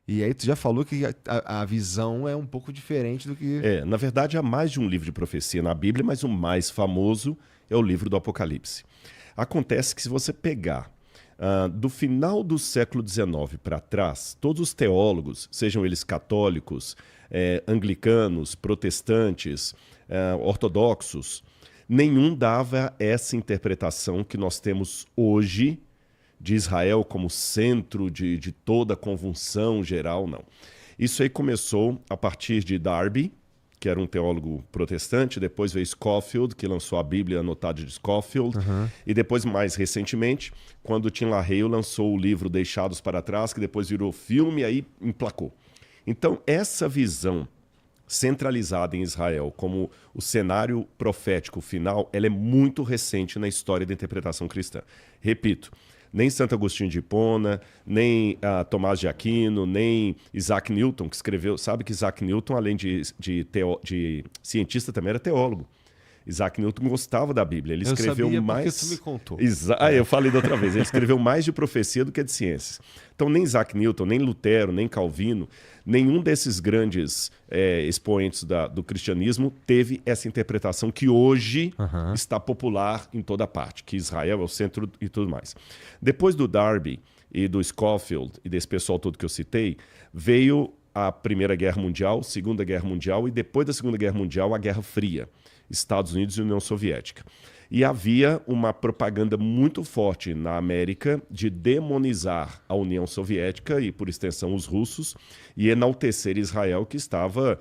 E aí tu já falou que a visão é um pouco diferente do que... Na verdade, há mais de um livro de profecia na Bíblia, mas o mais famoso é o livro do Apocalipse. Acontece que se você pegar do final do século XIX para trás, todos os teólogos, sejam eles católicos, anglicanos, protestantes, ortodoxos, nenhum dava essa interpretação que nós temos hoje de Israel como centro de toda a convulsão geral, não. Isso aí começou a partir de Darby, que era um teólogo protestante, depois veio Scofield, que lançou a Bíblia anotada de Scofield, e depois, mais recentemente, quando Tim LaHaye lançou o livro Deixados para Trás, que depois virou filme e aí emplacou. Então, essa visão centralizada em Israel como o cenário profético final, ela é muito recente na história da interpretação cristã. Repito, nem Santo Agostinho de Hipona, nem Tomás de Aquino, nem Isaac Newton, que escreveu... Sabe que Isaac Newton, além de cientista, também era teólogo. Isaac Newton gostava da Bíblia. Ele escreveu mais... porque tu me contou. Eu falei da outra vez. Ele escreveu mais de profecia do que de ciências. Então, nem Isaac Newton, nem Lutero, nem Calvino, nenhum desses grandes expoentes do cristianismo teve essa interpretação que hoje está popular em toda parte, que Israel é o centro e tudo mais. Depois do Darby e do Scofield e desse pessoal todo que eu citei, veio a Primeira Guerra Mundial, Segunda Guerra Mundial e depois da Segunda Guerra Mundial a Guerra Fria. Estados Unidos e União Soviética. E havia uma propaganda muito forte na América de demonizar a União Soviética e, por extensão, os russos, e enaltecer Israel, que estava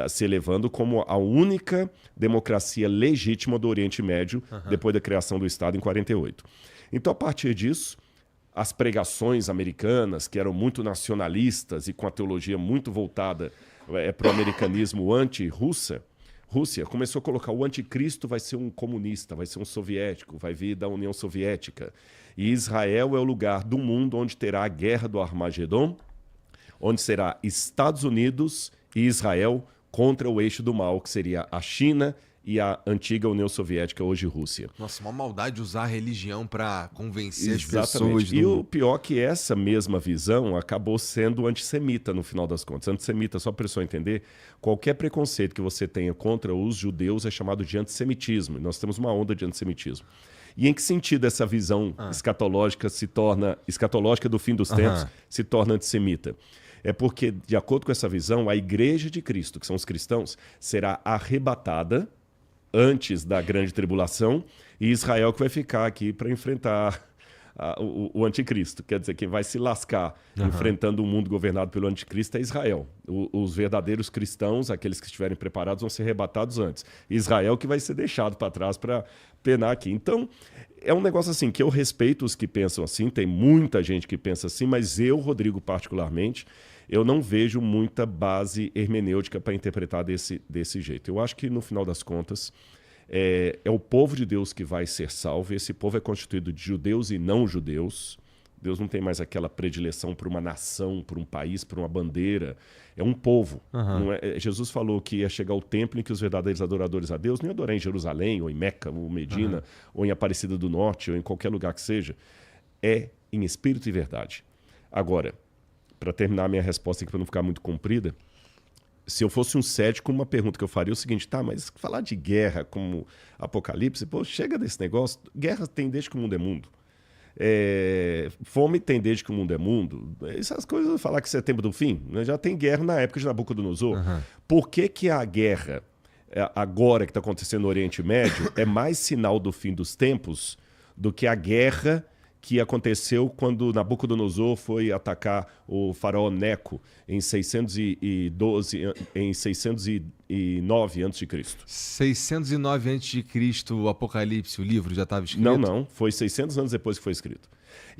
se elevando como a única democracia legítima do Oriente Médio depois da criação do Estado em 48. Então, a partir disso, as pregações americanas, que eram muito nacionalistas e com a teologia muito voltada para o americanismo anti-Rússia, começou a colocar o anticristo vai ser um comunista, vai ser um soviético, vai vir da União Soviética. E Israel é o lugar do mundo onde terá a guerra do Armagedon, onde será Estados Unidos e Israel contra o eixo do mal, que seria a China e a antiga União Soviética, hoje Rússia. Nossa, uma maldade usar a religião para convencer Exatamente. as pessoas. E o pior é que essa mesma visão acabou sendo antissemita no final das contas. Antissemita, só para a pessoa entender, qualquer preconceito que você tenha contra os judeus é chamado de antissemitismo. Nós temos uma onda de antissemitismo. E em que sentido essa visão escatológica do fim dos tempos se torna antissemita? É porque, de acordo com essa visão, a Igreja de Cristo, que são os cristãos, será arrebatada antes da grande tribulação, e Israel que vai ficar aqui para enfrentar o anticristo. Quer dizer, quem vai se lascar enfrentando um mundo governado pelo anticristo é Israel. Os verdadeiros cristãos, aqueles que estiverem preparados, vão ser arrebatados antes. Israel que vai ser deixado para trás para penar aqui. Então, é um negócio assim que eu respeito os que pensam assim, tem muita gente que pensa assim, mas eu, Rodrigo, particularmente, eu não vejo muita base hermenêutica para interpretar desse jeito. Eu acho que, no final das contas, é o povo de Deus que vai ser salvo. Esse povo é constituído de judeus e não judeus. Deus não tem mais aquela predileção por uma nação, por um país, por uma bandeira. É um povo. Não Jesus falou que ia chegar o tempo em que os verdadeiros adoradores a Deus não iam adorar em Jerusalém, ou em Meca, ou Medina, ou em Aparecida do Norte, ou em qualquer lugar que seja. É em espírito e verdade. Agora, para terminar a minha resposta aqui, para não ficar muito comprida, se eu fosse um cético, uma pergunta que eu faria é o seguinte, mas falar de guerra como Apocalipse, chega desse negócio. Guerra tem desde que o mundo é mundo. Fome tem desde que o mundo é mundo. Essas coisas, falar que setembro do fim, né? Já tem guerra na época de Nabucodonosor. Por que a guerra, agora que está acontecendo no Oriente Médio, é mais sinal do fim dos tempos do que a guerra que aconteceu quando Nabucodonosor foi atacar o faraó Neco em 609 a.C. 609 a.C., o Apocalipse, o livro já estava escrito? Não. Foi 600 anos depois que foi escrito.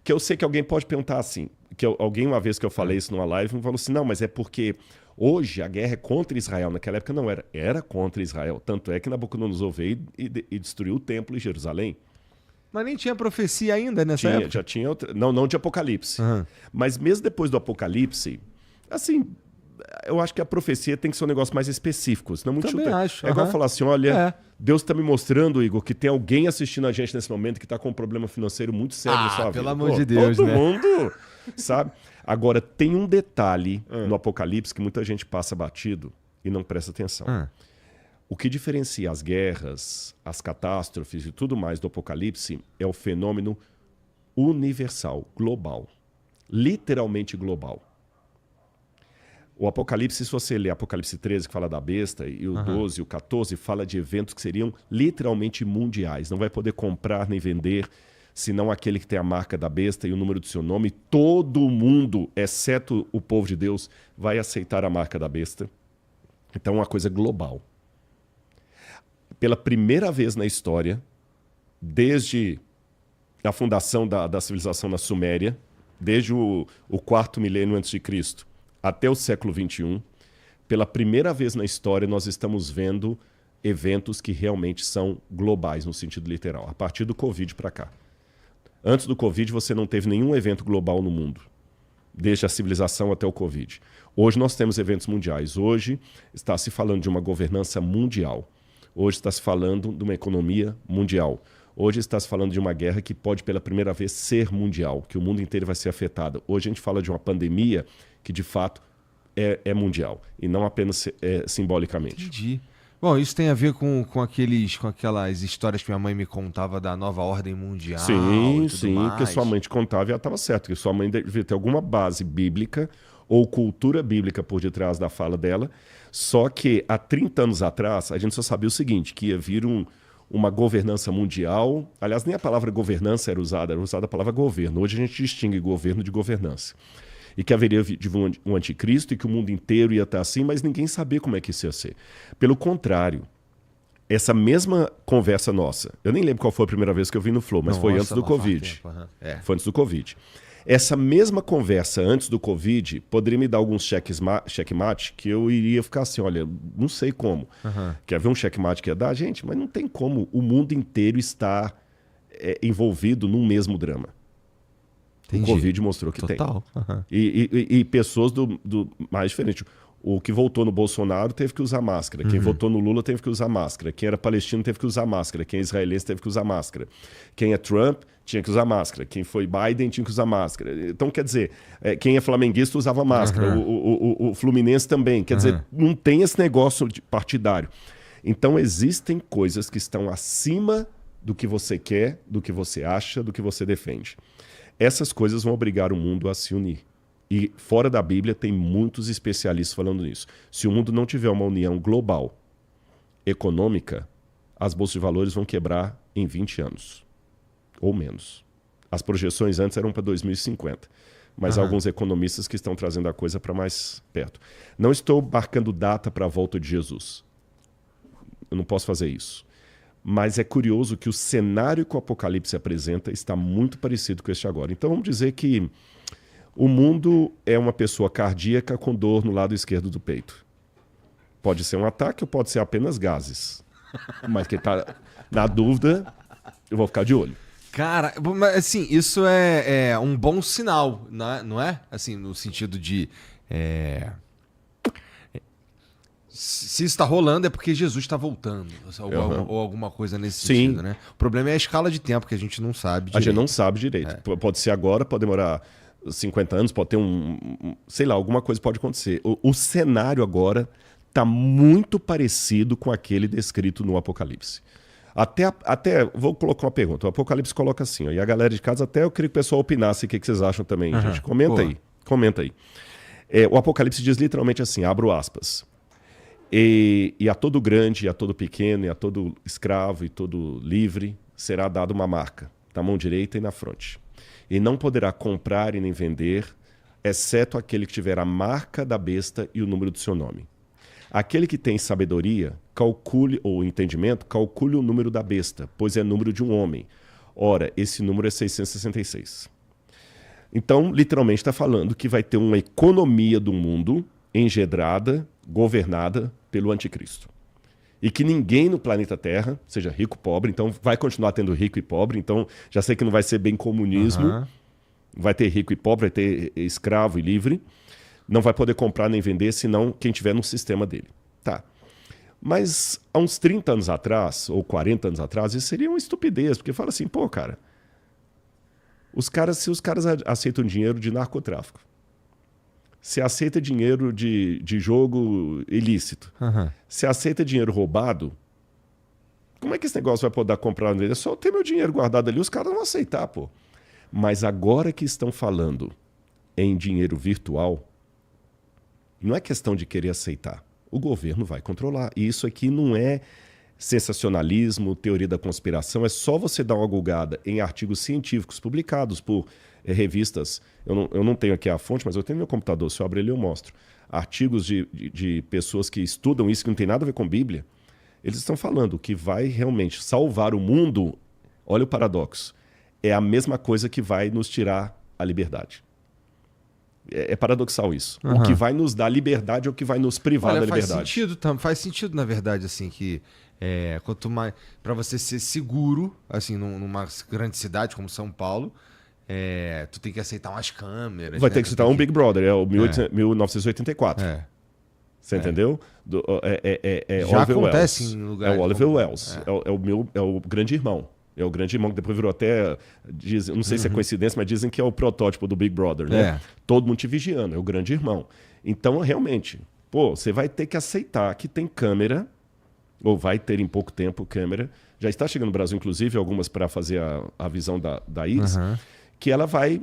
Que eu sei que alguém pode perguntar assim, alguém uma vez que eu falei isso numa live, me falou assim, não, mas é porque hoje a guerra é contra Israel. Naquela época não era. Era contra Israel. Tanto é que Nabucodonosor veio e destruiu o templo em Jerusalém. Mas nem tinha profecia ainda nessa época? Já tinha outra. Não de Apocalipse. Mas mesmo depois do Apocalipse, assim, eu acho que a profecia tem que ser um negócio mais específico. Senão muito Também acho. É igual falar assim, olha, Deus está me mostrando, Igor, que tem alguém assistindo a gente nesse momento que está com um problema financeiro muito sério na sua vida. Pelo amor de Deus, todo mundo, sabe? Agora, tem um detalhe no Apocalipse que muita gente passa batido e não presta atenção. O que diferencia as guerras, as catástrofes e tudo mais do Apocalipse é o fenômeno universal, global. Literalmente global. O Apocalipse, se você ler Apocalipse 13, que fala da besta, e o 12 e o 14, fala de eventos que seriam literalmente mundiais. Não vai poder comprar nem vender, senão aquele que tem a marca da besta e o número do seu nome. Todo mundo, exceto o povo de Deus, vai aceitar a marca da besta. Então é uma coisa global. Pela primeira vez na história, desde a fundação da civilização na Suméria, desde o 4º milênio antes de Cristo, até o século XXI, pela primeira vez na história nós estamos vendo eventos que realmente são globais, no sentido literal, a partir do Covid para cá. Antes do Covid você não teve nenhum evento global no mundo, desde a civilização até o Covid. Hoje nós temos eventos mundiais. Hoje está se falando de uma governança mundial. Hoje está se falando de uma economia mundial. Hoje está se falando de uma guerra que pode pela primeira vez ser mundial, que o mundo inteiro vai ser afetado. Hoje a gente fala de uma pandemia que de fato é mundial e não apenas simbolicamente. Entendi. Bom, isso tem a ver com aquelas histórias que minha mãe me contava da nova ordem mundial. Sim, e tudo mais. porque sua mãe te contava e ela estava certa, que sua mãe devia ter alguma base bíblica ou cultura bíblica por detrás da fala dela. Só que há 30 anos atrás a gente só sabia o seguinte, que ia vir uma governança mundial. Aliás, nem a palavra governança era usada a palavra governo. Hoje a gente distingue governo de governança. E que haveria de um anticristo e que o mundo inteiro ia estar assim, mas ninguém sabia como é que isso ia ser. Pelo contrário, essa mesma conversa nossa, eu nem lembro qual foi a primeira vez que eu vi no Flow, mas foi antes do Covid. Foi antes do Covid. Essa mesma conversa antes do Covid poderia me dar alguns checkmate que eu iria ficar assim, olha, não sei como. Quer ver um checkmate que ia dar? Gente, mas não tem como o mundo inteiro estar envolvido num mesmo drama. Entendi. O Covid mostrou que Total. tem. E pessoas do mais diferentes. O que votou no Bolsonaro teve que usar máscara. Quem votou no Lula teve que usar máscara. Quem era palestino teve que usar máscara. Quem é israelense teve que usar máscara. Quem é Trump tinha que usar máscara. Quem foi Biden tinha que usar máscara. Então, quer dizer, quem é flamenguista usava máscara. O Fluminense também. Quer dizer, não tem esse negócio partidário. Então, existem coisas que estão acima do que você quer, do que você acha, do que você defende. Essas coisas vão obrigar o mundo a se unir. E fora da Bíblia tem muitos especialistas falando nisso. Se o mundo não tiver uma união global, econômica, as bolsas de valores vão quebrar em 20 anos. Ou menos. As projeções antes eram para 2050. Mas há alguns economistas que estão trazendo a coisa para mais perto. Não estou marcando data para a volta de Jesus. Eu não posso fazer isso. Mas é curioso que o cenário que o Apocalipse apresenta está muito parecido com este agora. Então vamos dizer que o mundo é uma pessoa cardíaca com dor no lado esquerdo do peito. Pode ser um ataque ou pode ser apenas gases. Mas quem está na dúvida, eu vou ficar de olho. Cara, mas assim, isso é um bom sinal, não é? Assim, no sentido de... Se isso está rolando é porque Jesus está voltando, ou alguma coisa nesse sentido, né? O problema é a escala de tempo, que a gente não sabe direito. A gente não sabe direito. Pode ser agora, pode demorar 50 anos, pode ter sei lá, alguma coisa pode acontecer. O cenário agora está muito parecido com aquele descrito no Apocalipse. Até vou colocar uma pergunta. O Apocalipse coloca assim, ó, e a galera de casa, até eu queria que o pessoal opinasse o que vocês acham também, gente. Comenta aí. O Apocalipse diz literalmente assim, abro aspas. E a todo grande, e a todo pequeno, e a todo escravo, e todo livre, será dada uma marca, na mão direita e na fronte. E não poderá comprar e nem vender, exceto aquele que tiver a marca da besta e o número do seu nome. Aquele que tem sabedoria, calcule, ou entendimento, calcule o número da besta, pois é número de um homem. Ora, esse número é 666. Então, literalmente está falando que vai ter uma economia do mundo engendrada, governada pelo anticristo. E que ninguém no planeta Terra, seja rico ou pobre, então vai continuar tendo rico e pobre, então já sei que não vai ser bem comunismo, vai ter rico e pobre, vai ter escravo e livre, não vai poder comprar nem vender, senão quem tiver no sistema dele. Tá. Mas há uns 30 anos atrás, ou 40 anos atrás, isso seria uma estupidez, porque fala assim, pô, cara, se os caras aceitam dinheiro de narcotráfico, se aceita dinheiro de jogo ilícito, se aceita dinheiro roubado, como é que esse negócio vai poder comprar? É só ter meu dinheiro guardado ali, os caras vão aceitar, pô. Mas agora que estão falando em dinheiro virtual, não é questão de querer aceitar. O governo vai controlar. E isso aqui não é sensacionalismo, teoria da conspiração, é só você dar uma gulgada em artigos científicos publicados por revistas. Eu não tenho aqui a fonte, mas eu tenho no meu computador. Se eu abrir ele, eu mostro. Artigos de pessoas que estudam isso, que não tem nada a ver com Bíblia. Eles estão falando que vai realmente salvar o mundo. Olha o paradoxo. É a mesma coisa que vai nos tirar a liberdade. É paradoxal isso. O que vai nos dar liberdade é o que vai nos privar da liberdade. Faz sentido, na verdade, assim, que quanto mais para você ser seguro, assim, numa grande cidade como São Paulo, tu tem que aceitar umas câmeras. Vai ter que aceitar um Big Brother, é o 1984. Você entendeu? Já Oliver acontece Wells. em lugares. É o Oliver Wells. É o grande irmão. É o grande irmão que depois virou até... não sei se é coincidência, mas dizem que é o protótipo do Big Brother, né? Todo mundo te vigiando, é o grande irmão. Então, realmente, você vai ter que aceitar que tem câmera, ou vai ter em pouco tempo câmera. Já está chegando no Brasil, inclusive, algumas para fazer a visão da íris, que ela vai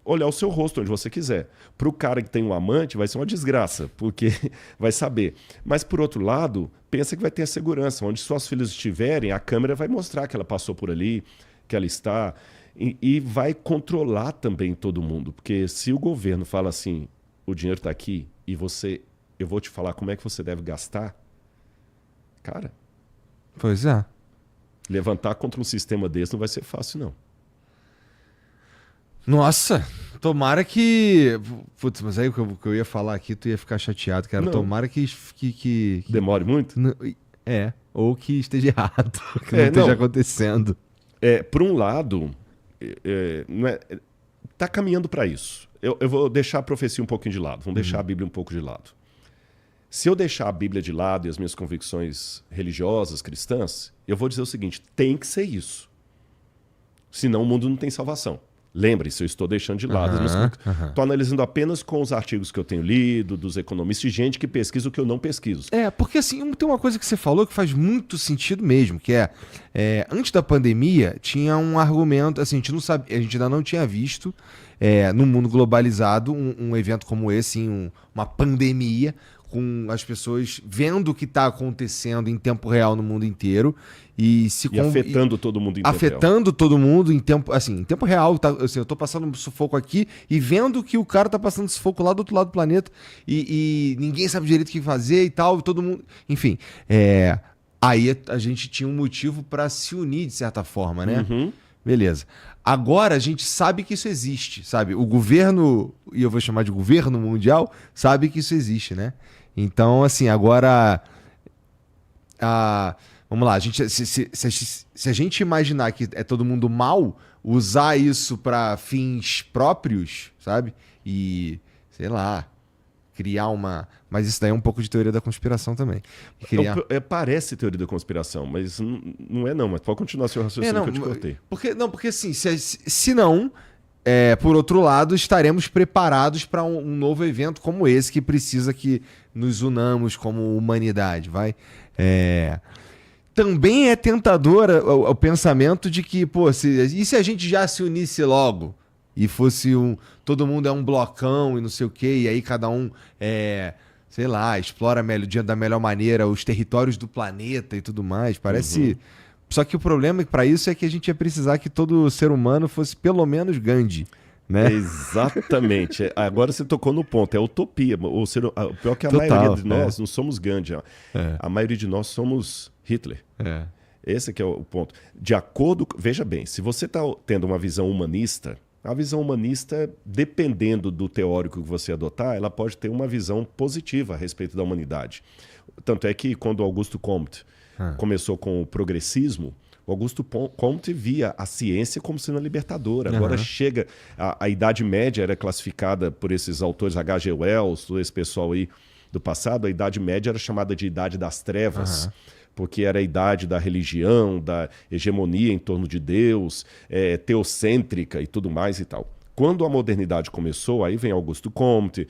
olhar o seu rosto onde você quiser. Para o cara que tem um amante, vai ser uma desgraça, porque vai saber. Mas, por outro lado, pensa que vai ter a segurança. Onde suas filhas estiverem, a câmera vai mostrar que ela passou por ali, que ela está, e vai controlar também todo mundo. Porque se o governo fala assim, o dinheiro está aqui, e eu vou te falar como é que você deve gastar, cara... Pois é. Levantar contra um sistema desse não vai ser fácil, não. Nossa, tomara que... Putz, mas aí o que eu ia falar aqui, tu ia ficar chateado, cara. Não. Tomara que... Demore muito? Ou que esteja errado, que não esteja acontecendo. Por um lado, tá caminhando para isso. Eu vou deixar a profecia um pouquinho de lado, vamos deixar a Bíblia um pouco de lado. Se eu deixar a Bíblia de lado e as minhas convicções religiosas, cristãs, eu vou dizer o seguinte, tem que ser isso. Senão o mundo não tem salvação. Lembre-se, eu estou deixando de lado. Estou analisando apenas com os artigos que eu tenho lido, dos economistas e gente que pesquisa o que eu não pesquiso. Porque assim, tem uma coisa que você falou que faz muito sentido mesmo, que antes da pandemia, tinha um argumento, assim, a gente não sabe, a gente ainda não tinha visto no mundo globalizado um evento como esse, uma pandemia, com as pessoas vendo o que está acontecendo em tempo real no mundo inteiro e afetando todo mundo em tempo real. Afetando todo mundo em tempo real. Tá, assim, eu estou passando um sufoco aqui e vendo que o cara está passando sufoco lá do outro lado do planeta e ninguém sabe direito o que fazer e tal, todo mundo... Enfim, aí a gente tinha um motivo para se unir de certa forma, né? Beleza. Agora a gente sabe que isso existe, sabe? O governo, e eu vou chamar de governo mundial, sabe que isso existe, né? Então, assim, agora... vamos lá, se a gente imaginar que é todo mundo mal, usar isso para fins próprios, sabe? E, sei lá, criar uma... Mas isso daí é um pouco de teoria da conspiração também. Parece teoria da conspiração, mas não é não. Mas pode continuar seu raciocínio que eu te cortei. Porque assim, se não... por outro lado, estaremos preparados para um novo evento como esse, que precisa que nos unamos como humanidade, vai? Também é tentador o pensamento de que, e se a gente já se unisse logo? E fosse todo mundo é um blocão e não sei o quê, e aí cada um, sei lá, explora da melhor maneira os territórios do planeta e tudo mais. Parece... Só que o problema para isso é que a gente ia precisar que todo ser humano fosse pelo menos Gandhi, né? Exatamente. Agora você tocou no ponto. É utopia. O pior que a maioria de nós não somos Gandhi. A maioria de nós somos Hitler. Esse que é o ponto. De acordo... Veja bem, se você está tendo uma visão humanista, a visão humanista, dependendo do teórico que você adotar, ela pode ter uma visão positiva a respeito da humanidade. Tanto é que quando Augusto Comte começou com o progressismo, o Augusto Comte via a ciência como sendo a libertadora. Agora chega... A Idade Média era classificada por esses autores, H.G. Wells, todo esse pessoal aí do passado, a Idade Média era chamada de Idade das Trevas, porque era a idade da religião, da hegemonia em torno de Deus, teocêntrica e tudo mais e tal. Quando a modernidade começou, aí vem Augusto Comte,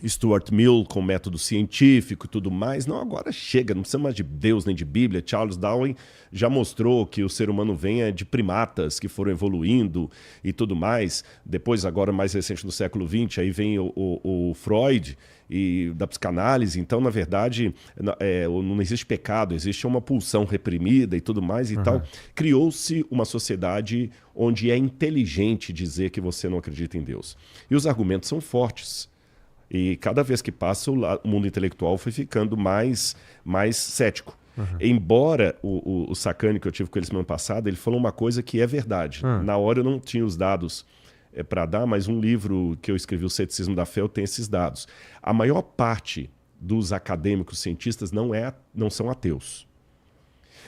Stuart Mill com método científico e tudo mais. Não, agora chega, não precisa mais de Deus nem de Bíblia. Charles Darwin já mostrou que o ser humano vem de primatas que foram evoluindo e tudo mais. Depois, agora mais recente, no século XX, aí vem o Freud e da psicanálise. Então, na verdade, não existe pecado, existe uma pulsão reprimida e tudo mais e tal. Criou-se uma sociedade onde é inteligente dizer que você não acredita em Deus. E os argumentos são fortes. E cada vez que passa, o mundo intelectual foi ficando mais cético. Embora o Sacani, que eu tive com ele semana passada, ele falou uma coisa que é verdade. Na hora eu não tinha os dados para dar, mas um livro que eu escrevi, O Ceticismo da Fé, eu tenho esses dados. A maior parte dos acadêmicos cientistas não são ateus.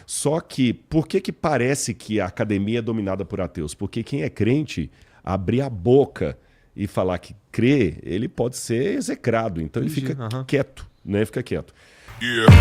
Só que, por que parece que a academia é dominada por ateus? Porque quem é crente, abrir a boca e falar que crê, ele pode ser execrado. Então ele fica quieto, né? Fica quieto. Yeah.